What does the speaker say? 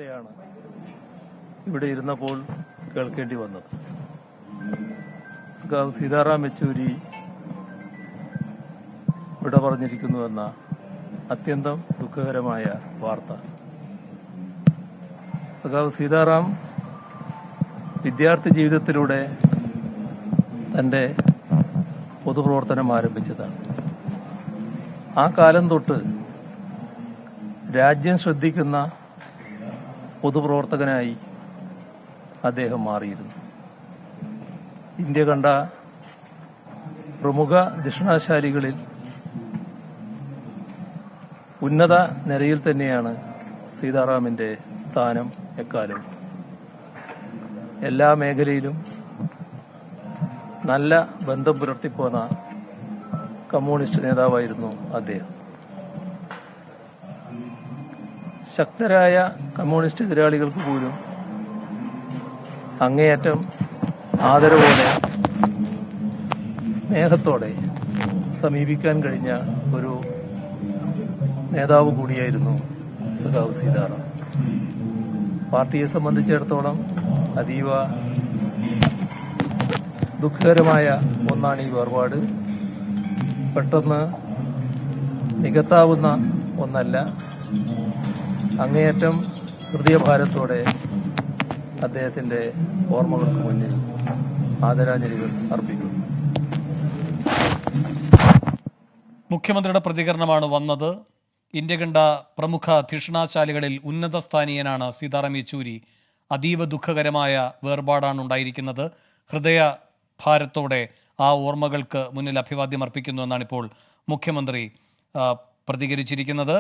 ാണ് ഇവിടെ ഇരുന്നപ്പോൾ കേൾക്കേണ്ടി വന്നത്. സഖാവ് സീതാറാം യെച്ചൂരി വിട പറഞ്ഞിരിക്കുന്നുവെന്ന അത്യന്തം ദുഃഖകരമായ വാർത്ത. സഖാവ് സീതാറാം വിദ്യാർത്ഥി ജീവിതത്തിലൂടെ തന്റെ പൊതുപ്രവർത്തനം ആരംഭിച്ചതാണ്. ആ കാലം തൊട്ട് രാജ്യം ശ്രദ്ധിക്കുന്ന പൊതുപ്രവർത്തകനായി അദ്ദേഹം മാറിയിരുന്നു. ഇന്ത്യ കണ്ട പ്രമുഖ ധിഷണാശാലികളിൽ ഉന്നത നിരയിൽ തന്നെയാണ് സീതാറാമിന്റെ സ്ഥാനം എക്കാലം. എല്ലാ മേഖലയിലും നല്ല ബന്ധം പുലർത്തിപ്പോന്ന കമ്മ്യൂണിസ്റ്റ് നേതാവായിരുന്നു അദ്ദേഹം. ശക്തരായ കമ്മ്യൂണിസ്റ്റ് എതിരാളികൾക്ക് പോലും അങ്ങേയറ്റം ആദരവോടെ സ്നേഹത്തോടെ സമീപിക്കാൻ കഴിഞ്ഞ ഒരു നേതാവ് കൂടിയായിരുന്നു സഖാവ് സീതാറാം. പാർട്ടിയെ സംബന്ധിച്ചിടത്തോളം അതീവ ദുഃഖകരമായ ഒന്നാണ് ഈ വേർപാട്. പെട്ടെന്ന് നികത്താവുന്ന ഒന്നല്ല. അങ്ങേയറ്റം ഹൃദയഭാരത്തോടെ അദ്ദേഹത്തിന്റെ ഓർമ്മകൾക്ക് മുന്നിൽ ആദരാഞ്ജലികൾ അർപ്പിക്കുന്നു. മുഖ്യമന്ത്രിയുടെ പ്രതികരണമാണ് വന്നത്. ഇന്ത്യ കണ്ട പ്രമുഖ ധിഷണാശാലികളിൽ ഉന്നത സ്ഥാനീയനാണ് സീതാറാം യെച്ചൂരി. അതീവ ദുഃഖകരമായ വേർപാടാണ് ഉണ്ടായിരിക്കുന്നത്. ഹൃദയ ഭാരത്തോടെ ആ ഓർമ്മകൾക്ക് മുന്നിൽ അഭിവാദ്യം അർപ്പിക്കുന്നു എന്നാണ് ഇപ്പോൾ മുഖ്യമന്ത്രി പ്രതികരിച്ചിരിക്കുന്നത്.